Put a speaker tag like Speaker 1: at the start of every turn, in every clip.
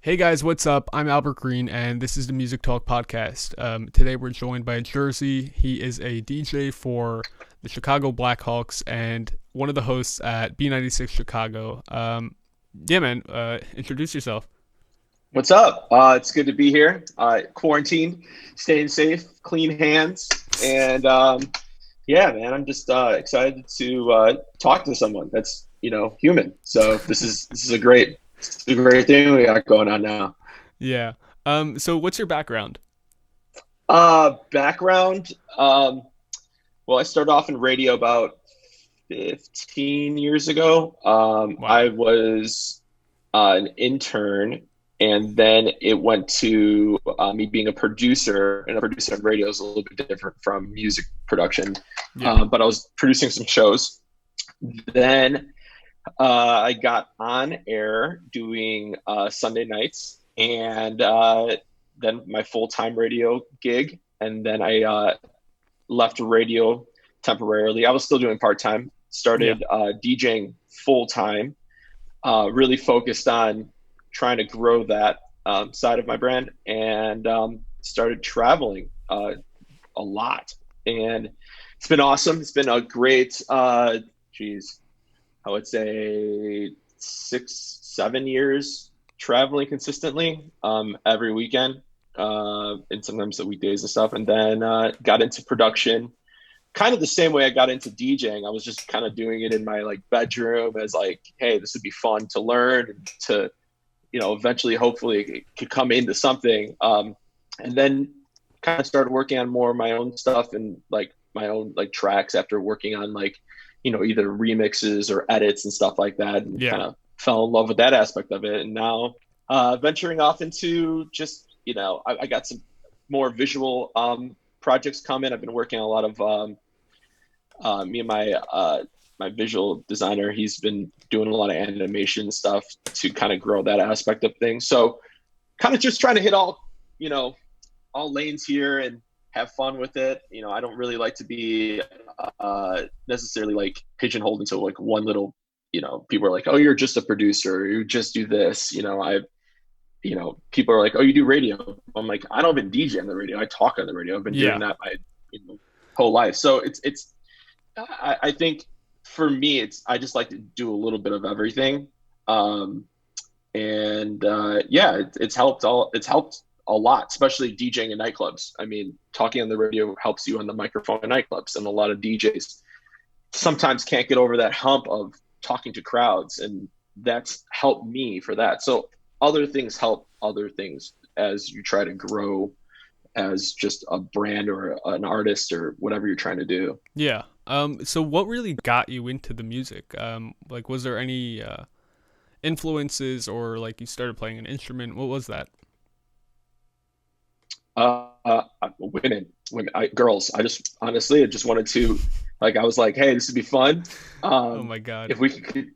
Speaker 1: Hey guys, what's up? I'm Albert Green, and this is the Music Talk podcast. Today we're joined by Jerzy. He is a DJ for the Chicago Blackhawks and one of the hosts at B96 Chicago. Yeah, man, introduce yourself.
Speaker 2: What's up? It's good to be here. Quarantined, staying safe, clean hands, and yeah, man, I'm just excited to talk to someone that's human. So this is a great thing we got going on now.
Speaker 1: Yeah. So what's your background?
Speaker 2: Background. Well, I started off in radio about 15 years ago.
Speaker 1: Wow.
Speaker 2: I was an intern, and then it went to me being a producer, and a producer on radio is a little bit different from music production.
Speaker 1: Yeah.
Speaker 2: But I was producing some shows. Then I got on air doing Sunday nights, and then my full-time radio gig, and then I left radio temporarily. I was still doing part-time,
Speaker 1: Yeah.
Speaker 2: started DJing full-time, really focused on trying to grow that side of my brand, and started traveling a lot. And it's been awesome. It's been a great, geez, I would say 6, 7 years traveling consistently every weekend, and sometimes the weekdays and stuff. And then got into production kind of the same way I got into DJing. I was just kind of doing it in my bedroom as hey, this would be fun to learn and to, eventually, hopefully it could come into something. And then kind of started working on more of my own stuff and my own tracks after working on either remixes or edits and stuff like that, and
Speaker 1: Yeah.
Speaker 2: kind of fell in love with that aspect of it. And now venturing off into just, I got some more visual projects coming. I've been working on a lot of me and my visual designer. He's been doing a lot of animation stuff to kind of grow that aspect of things. So kind of just trying to hit all lanes here and have fun with it. I don't really like to be necessarily pigeonholed into one little, people are like, oh, you're just a producer, or you just do this. People are like, oh, you do radio. I'm like, I don't even DJ on the radio. I talk on the radio. I've been
Speaker 1: Yeah.
Speaker 2: doing that my whole life. So I think for me, I just like to do a little bit of everything. And yeah, it's helped a lot, especially DJing in nightclubs. I mean, talking on the radio helps you on the microphone in nightclubs, and a lot of DJs sometimes can't get over that hump of talking to crowds, and that's helped me for that. So other things help other things as you try to grow as just a brand or an artist or whatever you're trying to do.
Speaker 1: Yeah. So what really got you into the music? Was there any influences, or you started playing an instrument? What was that?
Speaker 2: Women, girls. I just wanted to, I was like, hey, this would be fun.
Speaker 1: Oh my God.
Speaker 2: If we could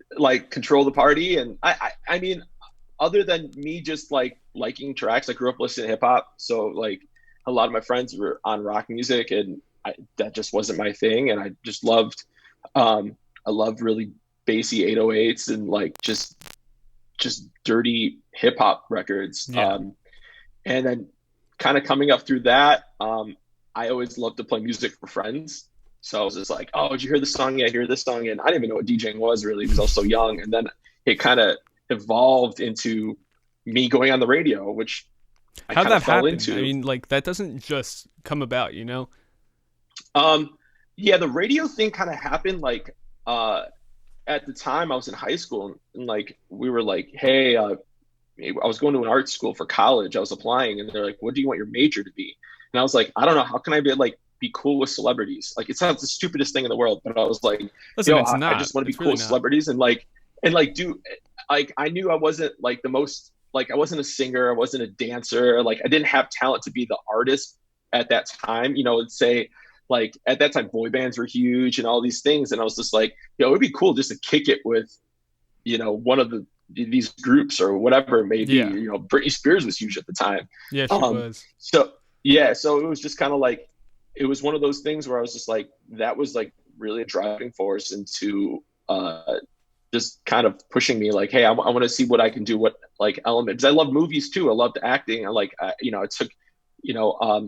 Speaker 2: control the party. And I mean, other than me just liking tracks, I grew up listening to hip hop. So a lot of my friends were on rock music, and that just wasn't my thing. And I just loved, I loved really bassy 808s and just dirty hip hop records.
Speaker 1: Yeah.
Speaker 2: And then kind of coming up through that, I always loved to play music for friends. So I was just like, oh, did you hear this song? Yeah, I hear this song. And I didn't even know what DJing was really, because I was so young. And then it kind of evolved into me going on the radio, which I
Speaker 1: How'd
Speaker 2: kind of
Speaker 1: that
Speaker 2: fell
Speaker 1: happen?
Speaker 2: into.
Speaker 1: I mean, that doesn't just come about.
Speaker 2: Yeah, the radio thing kind of happened at the time I was in high school, and we were like, hey, I was going to an art school for college. I was applying, and they're like, what do you want your major to be? And I was like, I don't know. How can I be cool with celebrities? It sounds the stupidest thing in the world, but I was like,
Speaker 1: Listen,
Speaker 2: yo,
Speaker 1: it's
Speaker 2: I
Speaker 1: not.
Speaker 2: just want to be
Speaker 1: It's
Speaker 2: cool
Speaker 1: really
Speaker 2: with
Speaker 1: not.
Speaker 2: celebrities and do I knew I wasn't the most, I wasn't a singer, I wasn't a dancer, I didn't have talent to be the artist at that time. Let's say at that time boy bands were huge and all these things, and I was just like, it would be cool just to kick it with one of these groups or whatever it may be.
Speaker 1: Yeah.
Speaker 2: Britney Spears was huge at the time.
Speaker 1: Yeah, she was.
Speaker 2: So yeah, so it was just kind of it was one of those things where I was just that was really a driving force into just kind of pushing me like, hey, I want to see what I can do, what like element, because I love movies too. I loved acting. I took,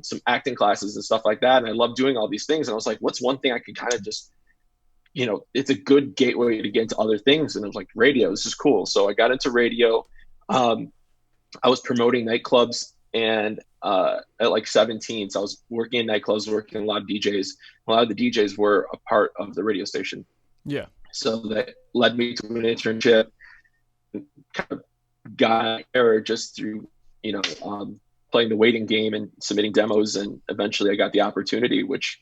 Speaker 2: some acting classes and stuff like that. And I love doing all these things. And I was like, what's one thing I could kind of just, it's a good gateway to get into other things. And I was like, radio, this is cool. So I got into radio. I was promoting nightclubs and at like 17. So I was working in nightclubs, working a lot of DJs. A lot of the DJs were a part of the radio station.
Speaker 1: Yeah.
Speaker 2: So that led me to an internship, kind of got there just through, playing the waiting game and submitting demos. And eventually I got the opportunity, which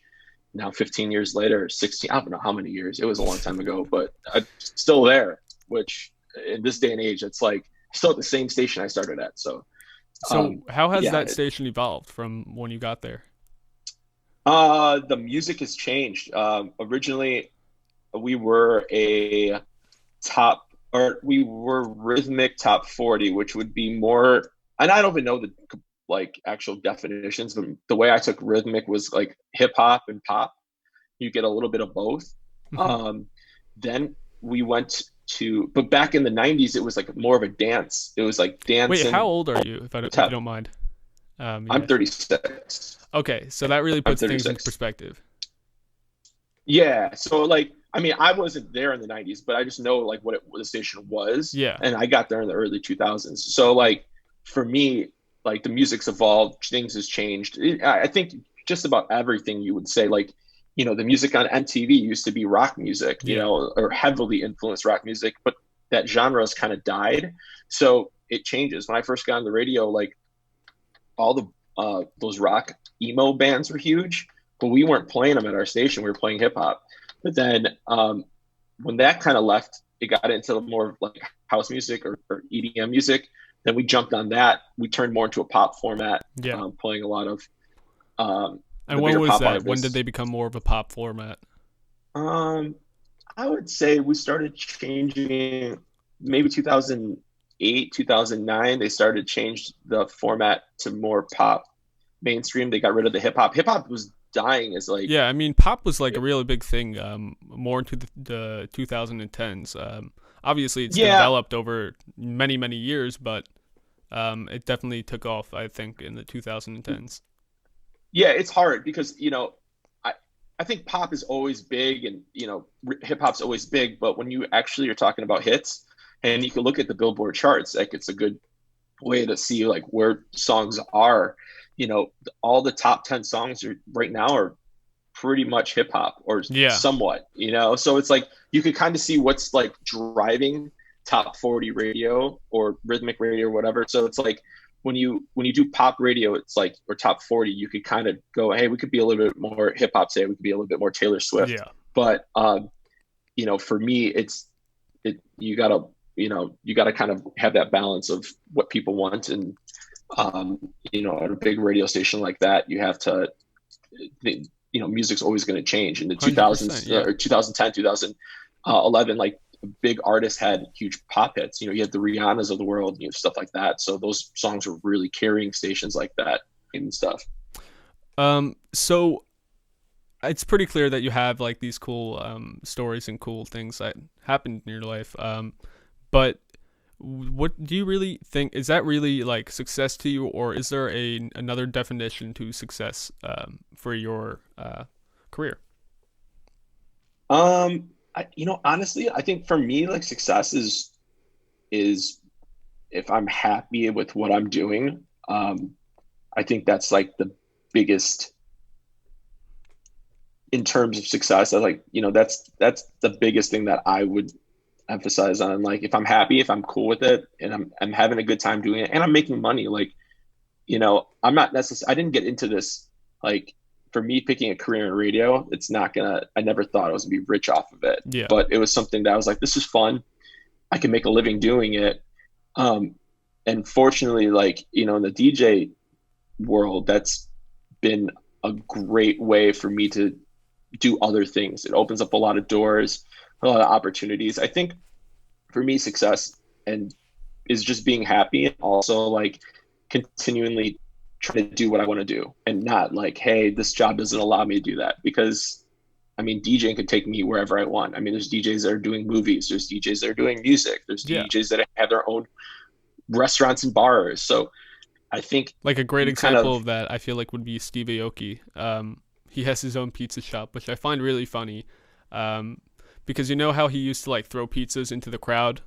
Speaker 2: now 15 years later, 16, I don't know how many years, it was a long time ago, but I'm still there, which in this day and age, it's like still at the same station I started at. So
Speaker 1: how has that station evolved from when you got there?
Speaker 2: The music has changed. Originally, we were we were rhythmic top 40, which would be more, and I don't even know the like actual definitions, but the way I took rhythmic was like hip hop and pop. You get a little bit of both. Then we went but back in the 90s, it was like more of a dance. It was like dance.
Speaker 1: Wait, how old are you, if you don't mind?
Speaker 2: Yeah. I'm 36.
Speaker 1: Okay, so that really puts things in perspective.
Speaker 2: Yeah, so like, I mean, I wasn't there in the 90s, but I just know like what the station was.
Speaker 1: Yeah.
Speaker 2: And I got there in the early 2000s. So like, for me, like the music's evolved, things has changed. I think just about everything you would say, like, the music on MTV used to be rock music, or heavily influenced rock music, but that genre has kind of died. So it changes. When I first got on the radio, like all the those rock emo bands were huge, but we weren't playing them at our station. We were playing hip hop. But then when that kind of left, it got into more like house music or EDM music. Then we jumped on that. We turned more into a pop format, playing a lot of.
Speaker 1: And when was that? Artists. When did they become more of a pop format?
Speaker 2: I would say we started changing maybe 2008, 2009. They started change the format to more pop mainstream. They got rid of the hip hop. Hip hop was dying as like.
Speaker 1: Yeah, I mean, pop was like a really big thing more into the 2010s. Obviously, it's developed over many, many years, but it definitely took off, I think, in the 2010s.
Speaker 2: Yeah, it's hard because, I think pop is always big and, hip hop's always big. But when you actually are talking about hits and you can look at the Billboard charts, like it's a good way to see like where songs are. All the top 10 songs right now are pretty much hip hop or somewhat, so it's like you could kind of see what's like driving top 40 radio or rhythmic radio or whatever. So it's like when you do pop radio, it's like, or top 40, you could kind of go, hey, we could be a little bit more hip hop today. We could be a little bit more Taylor Swift.
Speaker 1: Yeah.
Speaker 2: But for me, you gotta kind of have that balance of what people want. And at a big radio station like that, you have to, music's always going to change. In the 2000s or 2010, 2011, like big artists had huge pop hits. You had the Rihannas of the world, stuff like that. So those songs were really carrying stations like that and stuff.
Speaker 1: So it's pretty clear that you have like these cool stories and cool things that happened in your life. But what do you really think, is that really like success to you, or is there another definition to success for your career?
Speaker 2: Honestly, I think for me, like success is if I'm happy with what I'm doing. I think that's like the biggest in terms of success. I like, that's the biggest thing that I would emphasize on. Like, if I'm happy, if I'm cool with it, and I'm having a good time doing it, and I'm making money, like, I'm not necessarily, I didn't get into this, like, for me picking a career in radio, I never thought I was gonna be rich off of it.
Speaker 1: Yeah.
Speaker 2: But it was something that I was like, this is fun. I can make a living doing it. And fortunately, like, in the DJ world, that's been a great way for me to do other things. It opens up a lot of doors, a lot of opportunities. I think for me, success is just being happy, and also like continually trying to do what I want to do, and not like, hey, this job doesn't allow me to do that, because I mean, DJing could take me wherever I want. I mean, there's DJs that are doing movies, there's DJs that are doing music, there's
Speaker 1: Yeah.
Speaker 2: DJs that have their own restaurants and bars. So I think
Speaker 1: Like a great
Speaker 2: you kind
Speaker 1: example
Speaker 2: of,
Speaker 1: of that, I feel like would be Steve Aoki. He has his own pizza shop, which I find really funny, um, because you know how he used to like throw pizzas into the crowd.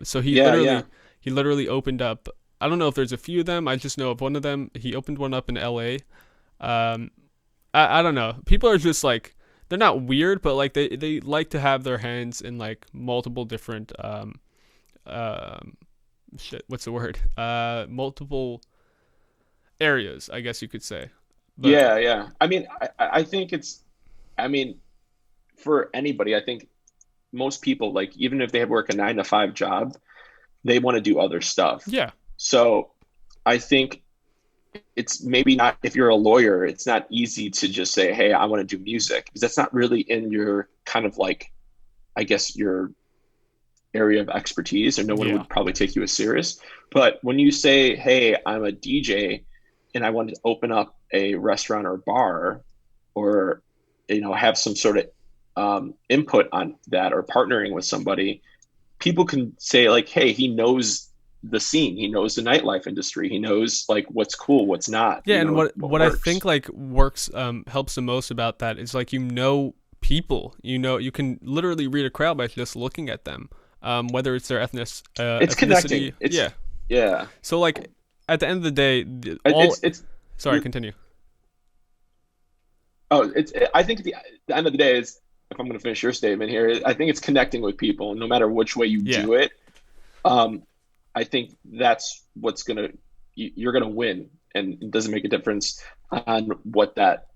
Speaker 1: So
Speaker 2: yeah, yeah,
Speaker 1: he literally opened up. I don't know if there's a few of them. I just know of one of them. He opened one up in L.A. Um, I don't know. People are just like they're not weird, but like they like to have their hands in like multiple different um shit. What's the word? Multiple areas, I guess you could say. But
Speaker 2: yeah, yeah. I mean, I think it's, I mean, for anybody, I think most people, like, even if they work a 9 to 5 job, they want to do other stuff.
Speaker 1: yeah,
Speaker 2: So I think it's maybe not, if you're a lawyer, it's not easy to just say, hey, I want to do music, because that's not really in your kind of like, I guess, your area of expertise, or no one
Speaker 1: yeah,
Speaker 2: would probably take you as serious. But when you say, hey, I'm a DJ and I want to open up a restaurant or bar, or have some sort of input on that, or partnering with somebody, people can say like, hey, he knows the scene, he knows the nightlife industry, he knows like what's cool, what's not,
Speaker 1: yeah. And
Speaker 2: what
Speaker 1: what I think
Speaker 2: works.
Speaker 1: like works helps the most about that is like people. You can literally read a crowd by just looking at them, whether it's their
Speaker 2: It's
Speaker 1: ethnicity.
Speaker 2: connecting. It's
Speaker 1: Yeah.
Speaker 2: Yeah.
Speaker 1: So like at the end of the day, all
Speaker 2: It's
Speaker 1: sorry, continue.
Speaker 2: I think the end of the day is, if I'm going to finish your statement here, I think it's connecting with people, no matter which way you
Speaker 1: Yeah,
Speaker 2: do it. Um, I think that's what's gonna, you're gonna win, and it doesn't make a difference on what that,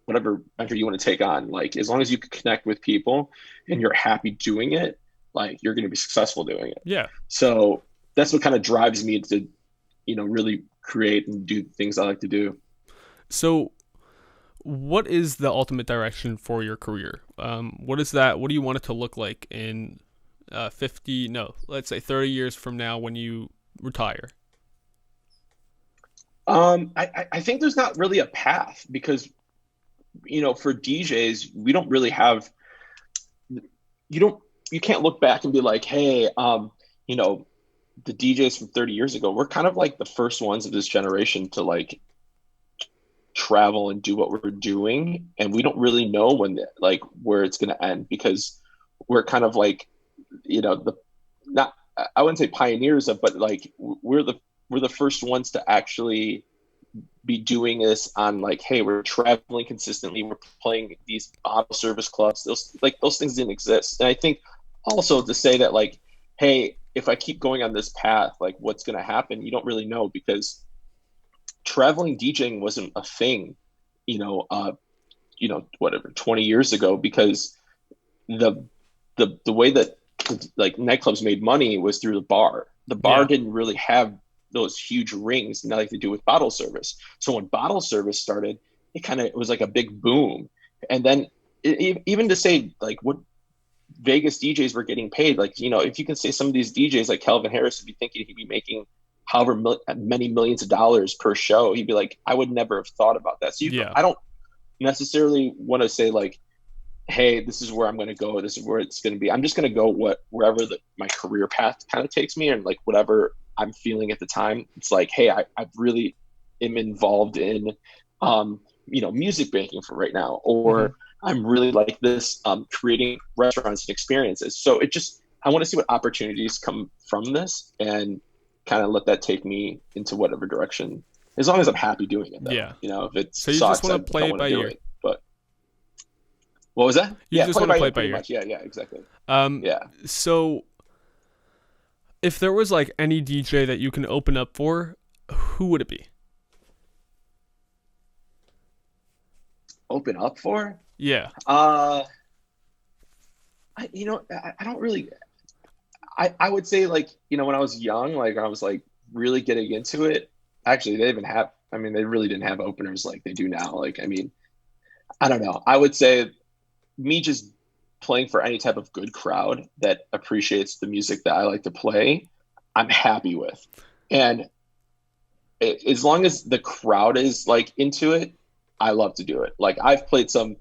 Speaker 2: whatever venture you want to take on. Like, as long as you can connect with people and you're happy doing it, like, you're gonna be successful doing it.
Speaker 1: yeah.
Speaker 2: So that's what kind of drives me to, really create and do things I like to do.
Speaker 1: So what is the ultimate direction for your career? What is that? What do you want it to look like in 50, no, let's say 30 years from now when you retire?
Speaker 2: I think there's not really a path, because, for DJs, we don't really have, you don't, you can't look back and be like, hey, you know, the DJs from 30 years ago, we're kind of like the first ones of this generation to like travel and do what we're doing. And we don't really know like where it's going to end, because we're kind of like, the, not, I wouldn't say pioneers of, but like we're the first ones to actually be doing this on, like, hey, we're traveling consistently, we're playing these bottle service clubs. Those things didn't exist. And I think also to say that, like, hey, if I keep going on this path, like, what's going to happen, you don't really know, because traveling DJing wasn't a thing, whatever, 20 years ago, because the the way that, like, nightclubs made money was through the bar. The bar
Speaker 1: Yeah,
Speaker 2: didn't really have those huge rings like they do with bottle service. So when bottle service started, it was like a big boom. And then even to say like what Vegas DJs were getting paid, like, if you can say some of these DJs like Calvin Harris would be thinking he'd be making however many millions of dollars per show, he'd be like, I would never have thought about that. So
Speaker 1: yeah,
Speaker 2: I don't necessarily want to say like, hey, this is where I'm going to go, this is where it's going to be. I'm just going to go wherever my career path kind of takes me, and like whatever I'm feeling at the time. It's like, hey, I really am involved in, music banking for right now,
Speaker 1: hmm
Speaker 2: or I'm really like this, creating restaurants and experiences. So I want to see what opportunities come from this, and kind of let that take me into whatever direction, as long as I'm happy doing it, though.
Speaker 1: yeah.
Speaker 2: If it
Speaker 1: So you just
Speaker 2: sucks,
Speaker 1: want
Speaker 2: I
Speaker 1: to play
Speaker 2: don't
Speaker 1: it
Speaker 2: want
Speaker 1: by
Speaker 2: to do
Speaker 1: ear.
Speaker 2: it. But what was that?
Speaker 1: You
Speaker 2: Yeah,
Speaker 1: just
Speaker 2: play
Speaker 1: want to
Speaker 2: by
Speaker 1: play
Speaker 2: ear,
Speaker 1: it by
Speaker 2: pretty
Speaker 1: ear.
Speaker 2: much. Yeah, yeah, exactly.
Speaker 1: Um,
Speaker 2: Yeah.
Speaker 1: so if there was like any DJ that you can open up for, who would it be?
Speaker 2: Open up for?
Speaker 1: Yeah,
Speaker 2: Uh, I don't really. I would say, like, when I was young, like I was like really getting into it. Actually, they even have. I mean, they really didn't have openers like they do now. Like, I mean, I don't know. I would say me just playing for any type of good crowd that appreciates the music that I like to play, I'm happy with. And as long as the crowd is like into it, I love to do it. Like, I've played some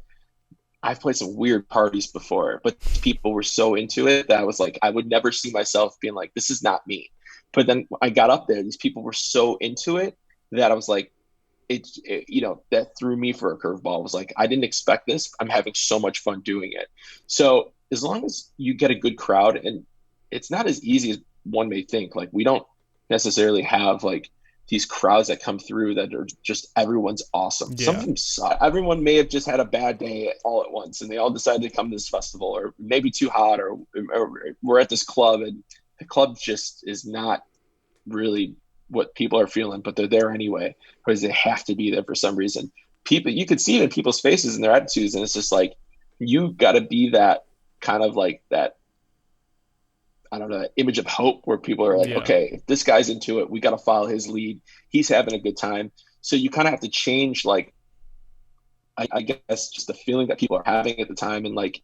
Speaker 2: I've played some weird parties before, but people were so into it that I was like, I would never see myself being like, this is not me. But then I got up there, these people were so into it that I was like, that threw me for a curveball. It was like, I didn't expect this. I'm having so much fun doing it. So as long as you get a good crowd, and it's not as easy as one may think. Like we don't necessarily have like these crowds that come through that are just everyone's awesome. Some of
Speaker 1: Yeah.
Speaker 2: them suck. Everyone may have just had a bad day all at once, and they all decided to come to this festival, or maybe too hot, or we're at this club, and the club just is not really what people are feeling, but they're there anyway because they have to be there for some reason. People, you could see it in people's faces and their attitudes, and it's just like you got to be that kind of like that. I don't know, that image of hope where people are like,
Speaker 1: Yeah.
Speaker 2: okay, if this guy's into it, we got to follow his lead. He's having a good time. So you kind of have to change, like, I guess, just the feeling that people are having at the time, and like,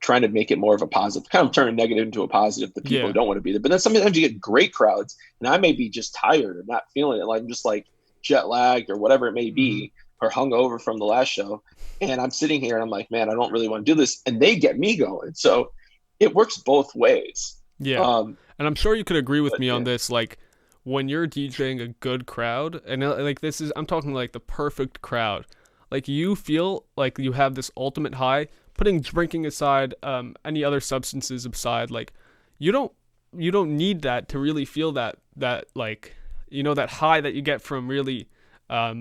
Speaker 2: trying to make it more of a positive, kind of turn a negative into a positive, the people who
Speaker 1: Yeah.
Speaker 2: don't want to be there. But then sometimes you get great crowds, and I may be just tired or not feeling it. Like I'm just like jet lagged or whatever it may
Speaker 1: Hmm.
Speaker 2: be, or hung over from the last show. And I'm sitting here and I'm like, man, I don't really want to do this. And they get me going. So it works both ways.
Speaker 1: Yeah.
Speaker 2: Um,
Speaker 1: And I'm sure you could agree with
Speaker 2: but
Speaker 1: me on
Speaker 2: yeah,
Speaker 1: this. Like, when you're DJing a good crowd, and like this is, I'm talking like the perfect crowd. Like, you feel like you have this ultimate high, putting drinking aside, any other substances aside. Like, you don't, you don't need that to really feel that like, that high that you get from really,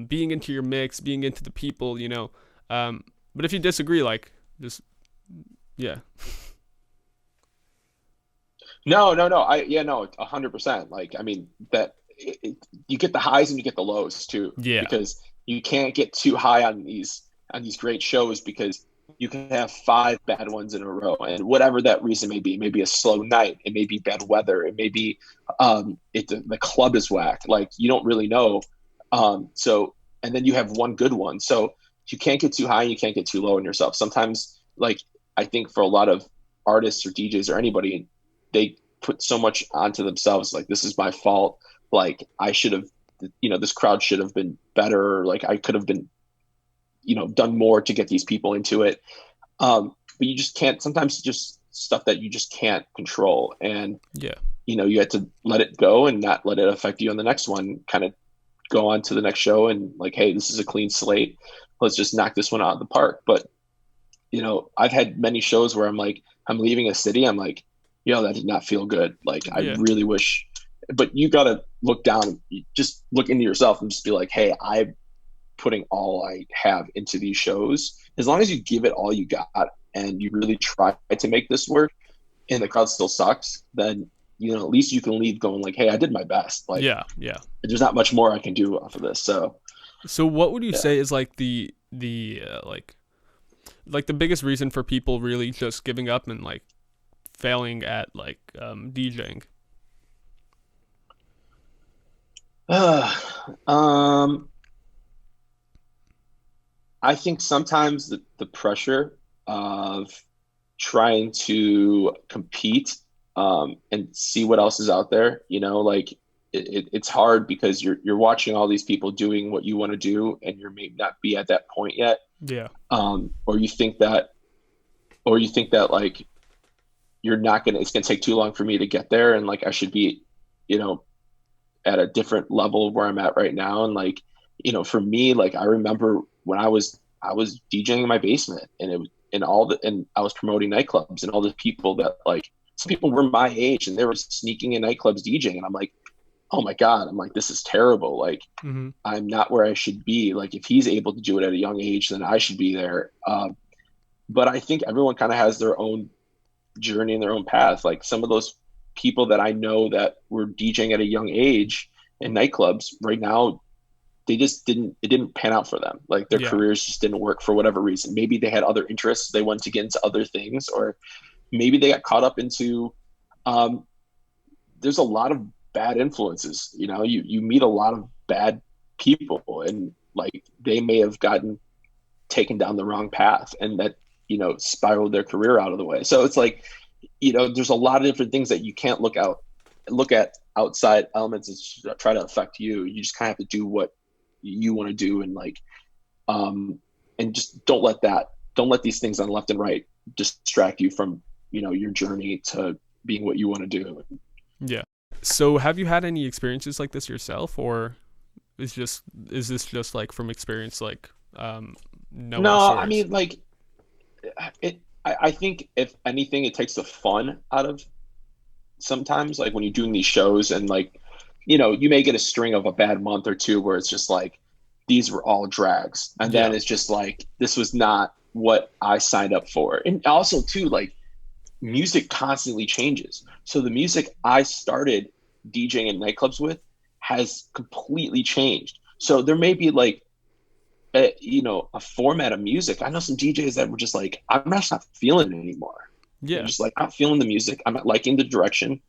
Speaker 1: being into your mix, being into the people. But if you disagree, like, just yeah,
Speaker 2: no. Yeah, no, 100%. Like, I mean, you get the highs and you get the lows too,
Speaker 1: yeah,
Speaker 2: because you can't get too high on these great shows because you can have five bad ones in a row, and whatever that reason may be, it may be a slow night, it may be bad weather, it may be the club is whacked. Like you don't really know. So and then you have one good one, so you can't get too high, and you can't get too low on yourself. Sometimes, like I think for a lot of artists or DJs or anybody, they put so much onto themselves, like this is my fault, like I should have, this crowd should have been better, like I could have been, done more to get these people into it. But you just can't, sometimes just stuff that you just can't control, and
Speaker 1: yeah,
Speaker 2: you have to let it go and not let it affect you on the next one, kind of go on to the next show and like, hey, this is a clean slate, let's just knock this one out of the park. But I've had many shows where I'm like, I'm leaving a city, I'm like, that did not feel good. Like, I
Speaker 1: yeah,
Speaker 2: really wish, but you got to look down, just look into yourself and just be like, hey, I'm putting all I have into these shows. As long as you give it all you got and you really try to make this work and the crowd still sucks, then, at least you can leave going like, hey, I did my best. Like,
Speaker 1: yeah, yeah.
Speaker 2: there's not much more I can do off of this. So,
Speaker 1: So what would you
Speaker 2: yeah.
Speaker 1: say is like the like the biggest reason for people really just giving up and like failing at like DJing?
Speaker 2: um, I think sometimes the pressure of trying to compete, and see what else is out there, like it's hard because you're watching all these people doing what you want to do, and you may not be at that point yet.
Speaker 1: Yeah,
Speaker 2: Or you think that like it's gonna take too long for me to get there, and like I should be, you know, at a different level where I'm at right now. And like, for me, like I remember when I was DJing in my basement, and it was and I was promoting nightclubs, and all the people that like some people were my age and they were sneaking in nightclubs DJing, and I'm like, oh my God, I'm like, this is terrible. Like
Speaker 1: mm-hmm.
Speaker 2: I'm not where I should be. Like if he's able to do it at a young age, then I should be there. But I think everyone kind of has their own journey and their own path. Like some of those people that I know that were DJing at a young age in nightclubs right now, it didn't pan out for them. Like their
Speaker 1: Yeah,
Speaker 2: careers just didn't work for whatever reason. Maybe they had other interests, they wanted to get into other things, or maybe they got caught up into, um, there's a lot of bad influences. You meet a lot of bad people, and like they may have gotten taken down the wrong path, and that spiraled their career out of the way. So it's like, there's a lot of different things that you can't look at outside elements that try to affect you. You just kind of have to do what you want to do, and like, and just don't let that don't let these things on left and right distract you from, your journey to being what you want to do.
Speaker 1: Yeah. So have you had any experiences like this yourself, or is this just like from experience, like knowing
Speaker 2: No, I
Speaker 1: stories?
Speaker 2: mean, like I think if anything, it takes the fun out of sometimes, like when you're doing these shows and like, you may get a string of a bad month or two where it's just like, these were all drags. And then
Speaker 1: Yeah.
Speaker 2: it's just like, this was not what I signed up for. And also too, like music constantly changes. So the music I started DJing in nightclubs with has completely changed. So there may be like a format of music. I know some DJs that were just like, I'm just not feeling it anymore. They're
Speaker 1: Yeah.
Speaker 2: just like, I'm not feeling the music. I'm not liking the direction.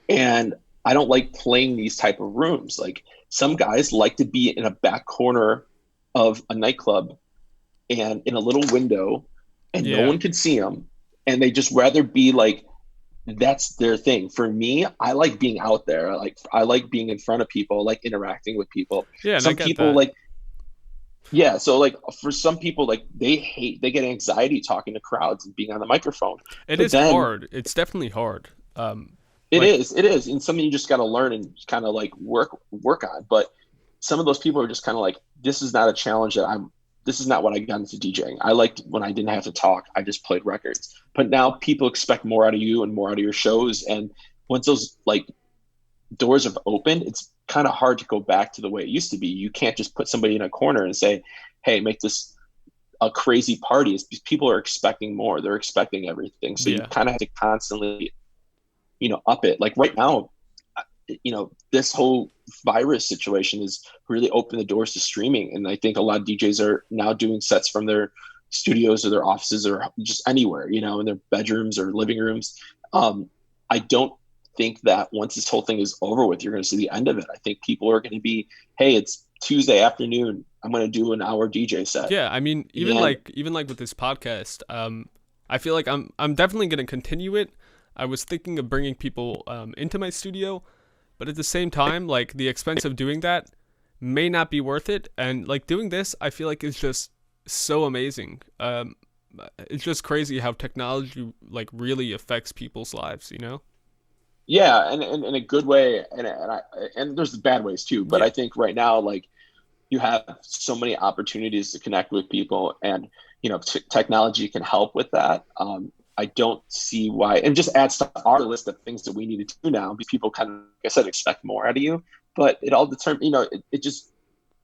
Speaker 2: And I don't like playing these type of rooms. Like some guys like to be in a back corner of a nightclub and in a little window and no
Speaker 1: Yeah.
Speaker 2: one can see them. And they just rather be like, that's their thing. For me, I like being out there. I like being in front of people, I like interacting with people.
Speaker 1: Yeah, and I
Speaker 2: Some
Speaker 1: get
Speaker 2: people
Speaker 1: that.
Speaker 2: like, yeah. So like for some people, like they get anxiety talking to crowds and being on the microphone.
Speaker 1: It
Speaker 2: But
Speaker 1: is
Speaker 2: then
Speaker 1: hard. It's definitely hard.
Speaker 2: it
Speaker 1: Like,
Speaker 2: is, it is, and something you just got to learn and kind of like work on. But some of those people are just kind of like, this is not a challenge that I'm. This is not what I got into DJing. I liked when I didn't have to talk. I just played records. But now people expect more out of you and more out of your shows. And once those like doors have opened, it's kind of hard to go back to the way it used to be. You can't just put somebody in a corner and say, "Hey, make this a crazy party." It's because people are expecting more. They're expecting everything. So you
Speaker 1: yeah.
Speaker 2: kind of have to constantly up it. Like right now, this whole virus situation has really opened the doors to streaming. And I think a lot of DJs are now doing sets from their studios or their offices or just anywhere, in their bedrooms or living rooms. I don't think that once this whole thing is over with, you're going to see the end of it. I think people are going to be, hey, it's Tuesday afternoon, I'm going to do an hour DJ set.
Speaker 1: Yeah, I mean,
Speaker 2: And
Speaker 1: even like with this podcast, I feel like I'm definitely going to continue it. I was thinking of bringing people into my studio, but at the same time, like the expense of doing that may not be worth it. And like doing this, I feel like is just so amazing. It's just crazy how technology like really affects people's lives, you know?
Speaker 2: yeah, and in a good way. And there's the bad ways too. But
Speaker 1: Yeah.
Speaker 2: I think right now, like, you have so many opportunities to connect with people, and technology can help with that. I don't see why, and just adds to our list of things that we need to do now, because people kind of, like I said, expect more out of you. But it all determines,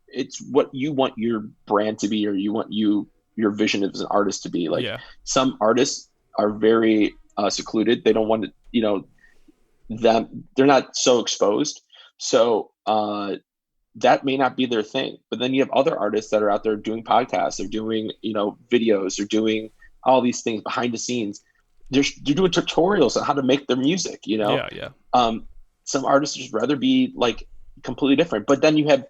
Speaker 2: it's what you want your brand to be, or you want your vision as an artist to be. Like
Speaker 1: Yeah.
Speaker 2: some artists are very secluded. They don't want to, they're not so exposed. So that may not be their thing. But then you have other artists that are out there doing podcasts, they're doing, videos, they're doing all these things behind the scenes. They're doing tutorials on how to make their music,
Speaker 1: Yeah. Yeah.
Speaker 2: some artists just rather be like completely different. But then you have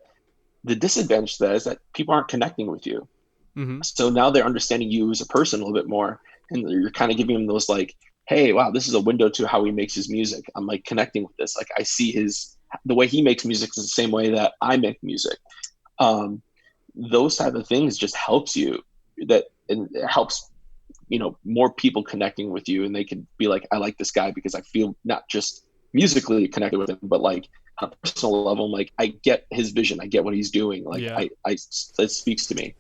Speaker 2: the disadvantage that is that people aren't connecting with you.
Speaker 1: Mm-hmm.
Speaker 2: So now they're understanding you as a person a little bit more. And you're kind of giving them those like, hey, wow, this is a window to how he makes his music. I'm like connecting with this. Like I see the way he makes music is the same way that I make music. Those type of things just helps you, and it helps, more people connecting with you, and they can be like, I like this guy because I feel not just musically connected with him, but like on a personal level, I'm like, I get his vision. I get what he's doing. Like
Speaker 1: Yeah.
Speaker 2: it speaks to me.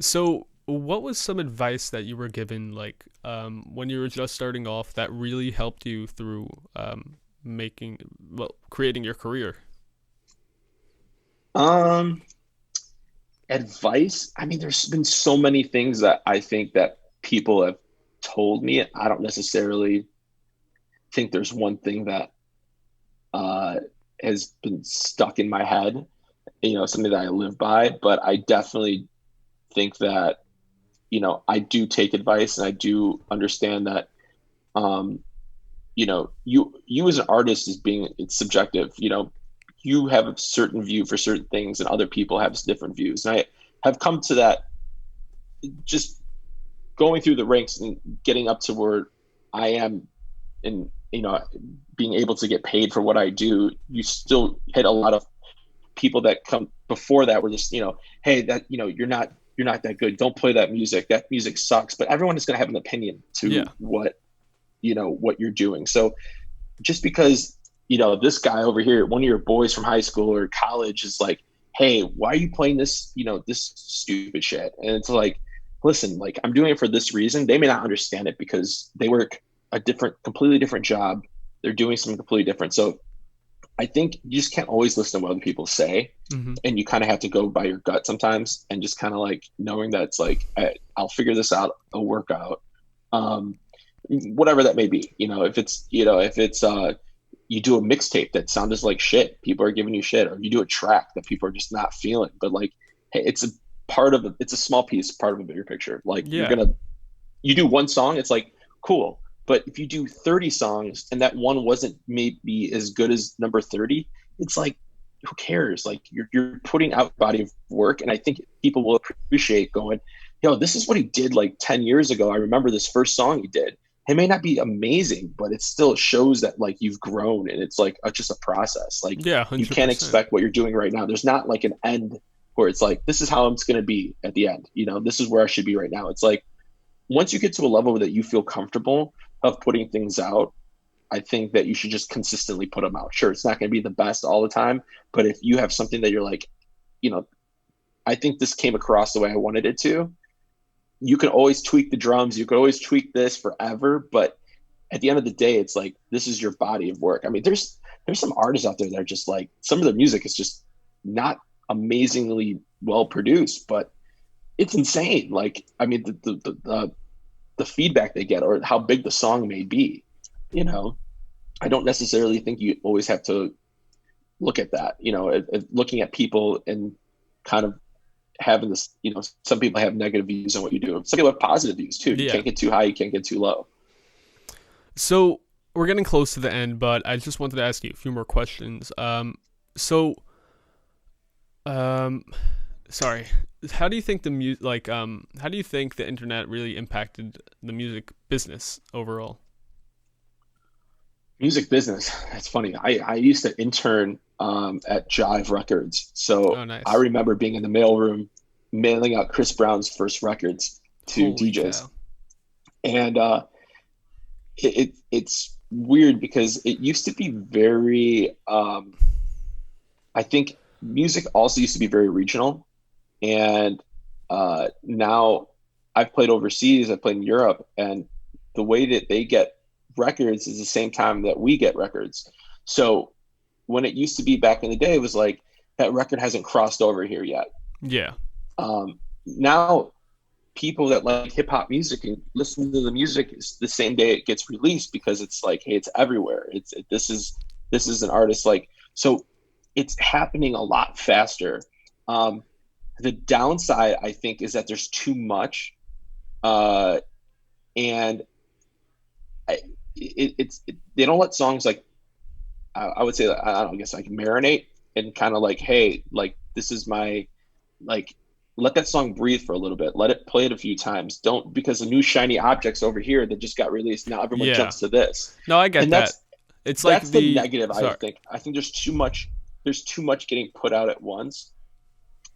Speaker 1: So, what was some advice that you were given, like, when you were just starting off, that really helped you through creating your career?
Speaker 2: Um, Advice. I mean, there's been so many things that I think that people have told me. I don't necessarily think there's one thing that uh, has been stuck in my head, something that I live by. But I definitely think that, I do take advice, and I do understand that, um, you as an artist it's subjective. You have a certain view for certain things, and other people have different views. And I have come to that just going through the ranks and getting up to where I am, and being able to get paid for what I do. You still hit a lot of people that come before that were just, hey, that you're not you're not that good. Don't play that music. That music sucks. But everyone is going to have an opinion to what, what you're doing. So just because, this guy over here, one of your boys from high school or college is like, hey, why are you playing this, this stupid shit? And it's like, listen, like, I'm doing it for this reason. They may not understand it because they work a completely different job. They're doing something completely different. So I think you just can't always listen to what other people say.
Speaker 1: Mm-hmm.
Speaker 2: And you kind of have to go by your gut sometimes, and just kind of like knowing that it's like, I'll figure this out, I'll work out, whatever that may be. If it's you do a mixtape that sounds like shit, people are giving you shit, or you do a track that people are just not feeling, but like, hey, it's a small piece, part of a bigger picture. Like, you do one song, it's like, cool. But if you do 30 songs and that one wasn't maybe as good as number 30, it's like, who cares? Like, you're putting out body of work. And I think people will appreciate going, this is what he did like 10 years ago. I remember this first song he did. It may not be amazing, but it still shows that like you've grown, and it's like just a process. Like,
Speaker 1: 100%.
Speaker 2: You can't expect what you're doing right now. There's not like an end where it's like, this is how it's going to be at the end. This is where I should be right now. It's like, once you get to a level that you feel comfortable of putting things out, I think that you should just consistently put them out. Sure, it's not going to be the best all the time, but if you have something that you're like, I think this came across the way I wanted it to, you can always tweak the drums. You can always tweak this forever. But at the end of the day, it's like, this is your body of work. I mean, there's some artists out there that are just like, some of their music is just not amazingly well produced, but it's insane. Like, I mean, the feedback they get, or how big the song may be, I don't necessarily think you always have to look at that, looking at people and kind of having this, some people have negative views on what you do. Some people have positive views too. You can't get too high, you can't get too low.
Speaker 1: So we're getting close to the end, but I just wanted to ask you a few more questions. Sorry. How do you think how do you think the internet really impacted the music business overall?
Speaker 2: Music business. It's funny. I used to intern at Jive Records. So
Speaker 1: nice.
Speaker 2: I remember being in the mailroom mailing out Chris Brown's first records to DJs.
Speaker 1: Cow.
Speaker 2: And it's weird because it used to be very, I think music also used to be very regional. And now I've played overseas, I've played in Europe, and the way that they get records is the same time that we get records. So when it used to be back in the day, it was like, that record hasn't crossed over here yet.
Speaker 1: Yeah.
Speaker 2: Now people that like hip hop music and listen to the music is the same day it gets released, because it's like, hey, it's everywhere. This is an artist, like, so it's happening a lot faster. The downside, I think, is that there's too much, and they don't let songs like, I would say, I don't guess, like, marinate and kind of like, hey, like, this is my, like, let that song breathe for a little bit. Let it play it a few times. Don't, because the new shiny objects over here that just got released, now everyone jumps to this.
Speaker 1: No, I get
Speaker 2: and
Speaker 1: that. It's like
Speaker 2: that's the negative. Sorry. I think there's too much getting put out at once.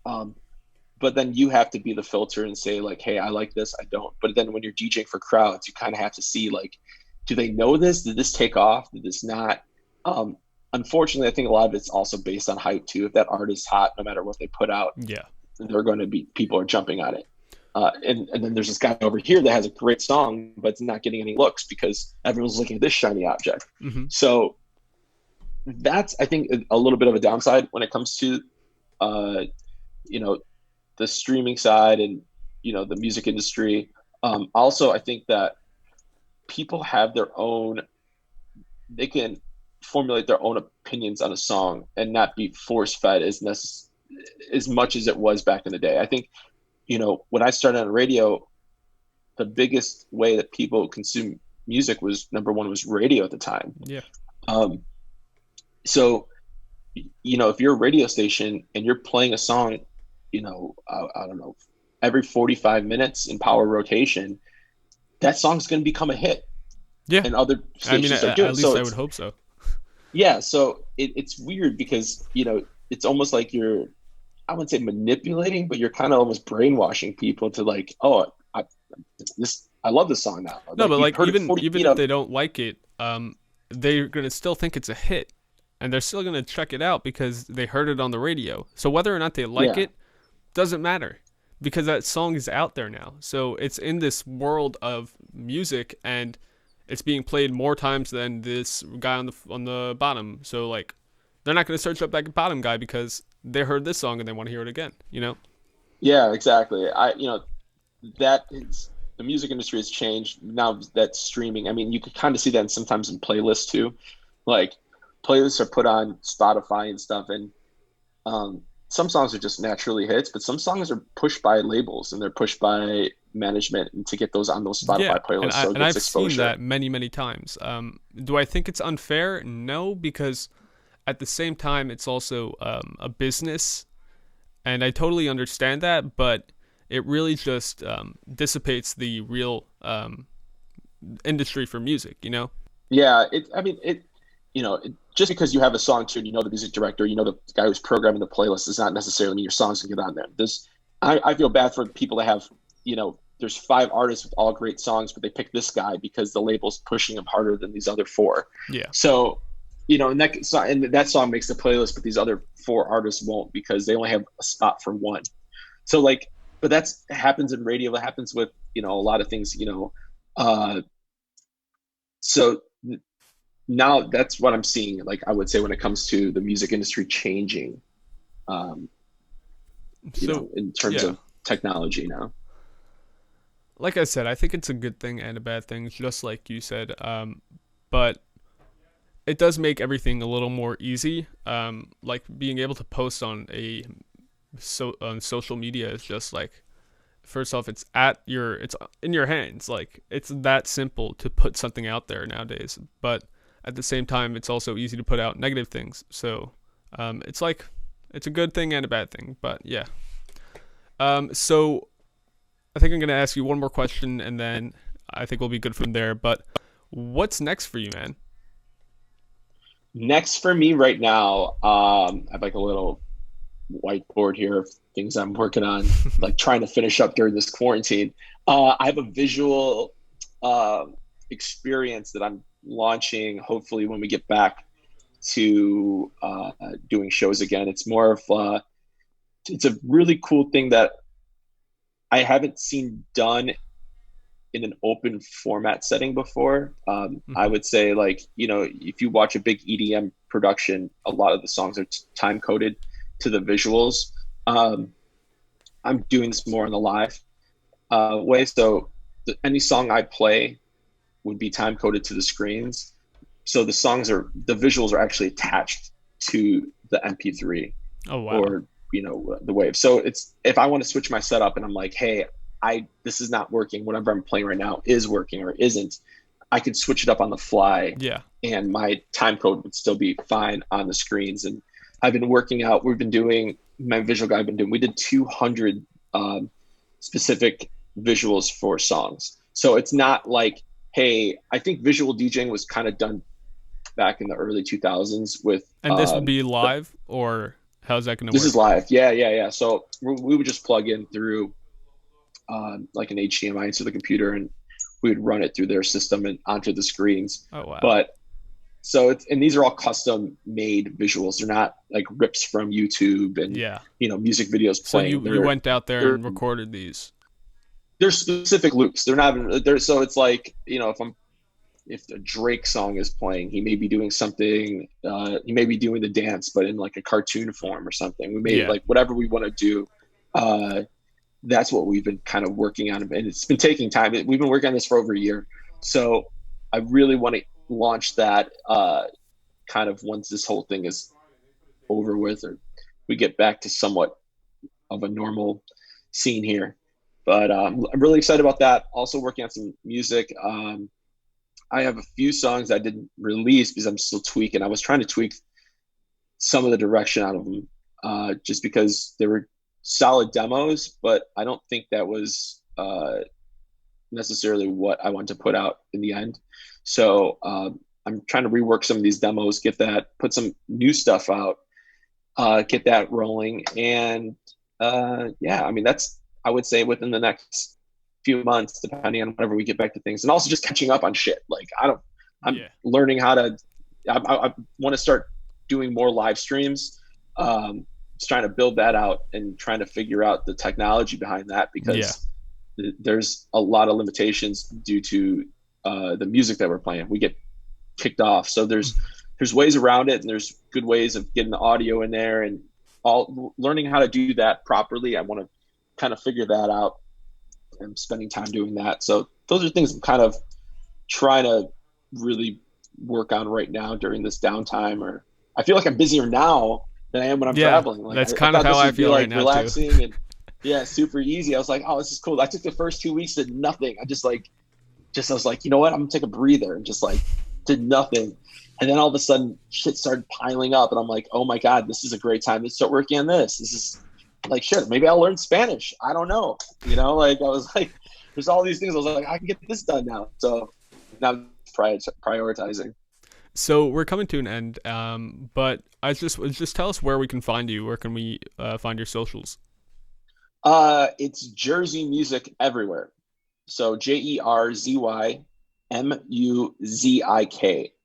Speaker 2: But then you have to be the filter and say, like, hey, I like this, I don't. But then when you're DJing for crowds, you kind of have to see, like, do they know this? Did this take off? Did this not? Unfortunately, I think a lot of it's also based on hype too. If that artist's hot, no matter what they put out, they're going to be, people are jumping on it. And then there's this guy over here that has a great song, but it's not getting any looks because everyone's looking at this shiny object.
Speaker 1: Mm-hmm.
Speaker 2: So that's, I think, a little bit of a downside when it comes to, the streaming side and, the music industry. Also, I think that people have they can formulate their own opinions on a song and not be force fed as much as it was back in the day. I think, when I started on radio, the biggest way that people consume music was, number one, was radio at the time.
Speaker 1: Yeah.
Speaker 2: So, if you're a radio station and you're playing a song, I don't know, every 45 minutes in power rotation, that song's going to become a hit.
Speaker 1: Yeah.
Speaker 2: And other stations are doing it.
Speaker 1: At least I would hope so.
Speaker 2: Yeah. So it's weird because, it's almost like you're I wouldn't say manipulating, but you're kind of almost brainwashing people to like, oh, I love this song now.
Speaker 1: No,
Speaker 2: Like
Speaker 1: but
Speaker 2: you've
Speaker 1: like
Speaker 2: heard it 40,
Speaker 1: even if they don't like it, they're gonna still think it's a hit, and they're still gonna check it out because they heard it on the radio. So whether or not they like
Speaker 2: yeah,
Speaker 1: it doesn't matter because that song is out there now. So it's in this world of music, and it's being played more times than this guy on the bottom. So like, they're not gonna search up that bottom guy because they heard this song and they want to hear it again. You know?
Speaker 2: yeah, exactly. That is the music industry has changed now that streaming. I mean, you could kind of see that sometimes in playlists too. Like playlists are put on Spotify and stuff, and some songs are just naturally hits, but some songs are pushed by labels and they're pushed by management and to get those on those
Speaker 1: Yeah,
Speaker 2: Spotify
Speaker 1: and
Speaker 2: playlists, so it gets
Speaker 1: I've seen
Speaker 2: exposure.
Speaker 1: that many times. Do I think it's unfair? No, because at the same time, it's also a business, and I totally understand that, but it really just dissipates the real industry for music. You know?
Speaker 2: Yeah, I mean, just because you have a song tune, you know the music director, you know the guy who's programming the playlist, does not necessarily mean your songs can get on there. I feel bad for people that have, there's five artists with all great songs, but they pick this guy because the label's pushing him harder than these other four.
Speaker 1: Yeah.
Speaker 2: So, and that song makes the playlist, but these other four artists won't because they only have a spot for one. So like, but that's happens in radio. That happens with a lot of things. Uh, so now that's what I'm seeing. Like I would say when it comes to the music industry changing, um,
Speaker 1: So
Speaker 2: in terms
Speaker 1: yeah,
Speaker 2: of technology now.
Speaker 1: like I said, I think it's a good thing and a bad thing, just like you said. But it does make everything a little more easy. Like being able to post on social media is just like, first off, it's in your hands. Like it's that simple to put something out there nowadays. But at the same time, it's also easy to put out negative things. So it's like it's a good thing and a bad thing. But yeah. So I think I'm gonna ask you one more question, and then I think we'll be good from there. But what's next for you, man?
Speaker 2: Next for me right now, I have like a little whiteboard here of things I'm working on, like trying to finish up during this quarantine. I have a visual uh, experience that I'm launching hopefully when we get back to doing shows again. It's a really cool thing that I haven't seen done in an open format setting before. I
Speaker 1: Hmm.
Speaker 2: would say, like, if you watch a big EDM production, a lot of the songs are time coded to the visuals. Um, I'm doing this more in the live way. So any song I play would be time coded to the screens. So the visuals are actually attached to the MP3
Speaker 1: Oh wow.
Speaker 2: or the wave. So it's if I want to switch my setup and I'm like, hey, I this is not working. Whatever I'm playing right now is working or isn't. I could switch it up on the fly,
Speaker 1: Yeah.
Speaker 2: and my time code would still be fine on the screens. And I've been working out. We've been doing my visual guy. I've been doing. We did 200 specific visuals for songs. So it's not like, hey, I think visual DJing was kind of done back in the early 2000s with
Speaker 1: And this would be
Speaker 2: the
Speaker 1: live, or how's that gonna
Speaker 2: this is
Speaker 1: work?
Speaker 2: live. Yeah, yeah, yeah. So we would just plug in through like an HDMI into the computer, and we would run it through their system and onto the screens.
Speaker 1: Oh wow.
Speaker 2: But so and these are all custom made visuals. They're not like rips from YouTube and
Speaker 1: Yeah.
Speaker 2: music videos
Speaker 1: So
Speaker 2: playing.
Speaker 1: you went out there
Speaker 2: They're
Speaker 1: and recorded these.
Speaker 2: they're specific loops. They're not even they're so it's like if a Drake song is playing, he may be doing something. He may be doing the dance, but in like a cartoon form or something. We may
Speaker 1: Yeah.
Speaker 2: like whatever we want to do. Uh, that's what we've been kind of working on, and it's been taking time. We've been working on this for over a year, so I really want to launch that kind of once this whole thing is over with, or we get back to somewhat of a normal scene here. But I'm really excited about that. Also working on some music. I have a few songs I didn't release because I'm still tweaking. I was trying to tweak some of the direction out of them, just because they were solid demos, but I don't think that was necessarily what I want to put out in the end. So I'm trying to rework some of these demos, get that, put some new stuff out, get that rolling. And yeah, I mean, that's, I would say within the next few months, depending on whenever we get back to things, and also just catching up on shit. Like I'm
Speaker 1: Yeah.
Speaker 2: learning how to, I want to start doing more live streams. Just trying to build that out and trying to figure out the technology behind that,
Speaker 1: Yeah.
Speaker 2: because there's a lot of limitations due to the music that we're playing. We get kicked off. So there's ways around it, and there's good ways of getting the audio in there, and all learning how to do that properly. I want to kind of figure that out. I'm spending time doing that. So those are things I'm kind of trying to really work on right now during this downtime. Or I feel like I'm busier now than I am when I'm
Speaker 1: Yeah.
Speaker 2: traveling. Like
Speaker 1: That's
Speaker 2: I
Speaker 1: kind of
Speaker 2: thought
Speaker 1: how
Speaker 2: this
Speaker 1: I
Speaker 2: would be
Speaker 1: feel right
Speaker 2: like
Speaker 1: now too.
Speaker 2: relaxing and yeah, super easy. I was like, oh, this is cool. I took the first 2 weeks, did nothing. I I was like, you know what? I'm gonna take a breather, and just like did nothing. And then all of a sudden shit started piling up, and I'm like, oh my God, this is a great time to start working on this. This is like, shit, maybe I'll learn Spanish. I don't know. Like I was like, there's all these things. I was like, I can get this done now. So now I'm prioritizing.
Speaker 1: So we're coming to an end. But I just tell us where we can find you. Where can we find your socials?
Speaker 2: It's Jerzy Music everywhere. So JerzymUzik.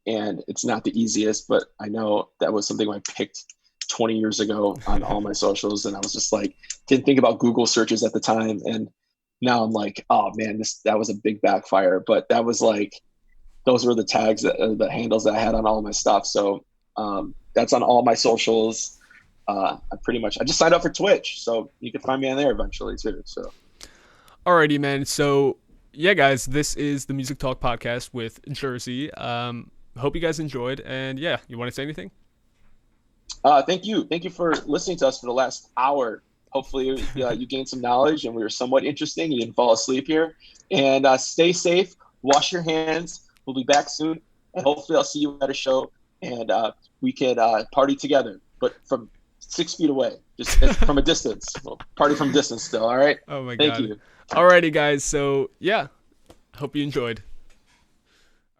Speaker 2: And it's not the easiest, but I know that was something I picked 20 years ago on all my socials. And I was just like, didn't think about Google searches at the time. And now I'm like, oh man, that was a big backfire. But that was like, those were the tags, the handles that I had on all my stuff. So that's on all my socials. I just signed up for Twitch, so you can find me on there eventually too. So
Speaker 1: Alrighty, man. So yeah, guys, this is the Music Talk podcast with Jerzy. Hope you guys enjoyed, and yeah, you want to say anything?
Speaker 2: thank you for listening to us for the last hour. Hopefully you gained some knowledge, and we were somewhat interesting. You didn't fall asleep here. And stay safe, wash your hands. We'll be back soon, and hopefully I'll see you at a show, and we can party together, but from 6 feet away, just from a distance. We'll party from distance still. All right.
Speaker 1: Oh my
Speaker 2: Thank
Speaker 1: god.
Speaker 2: you.
Speaker 1: Alrighty, guys. So yeah, hope you enjoyed.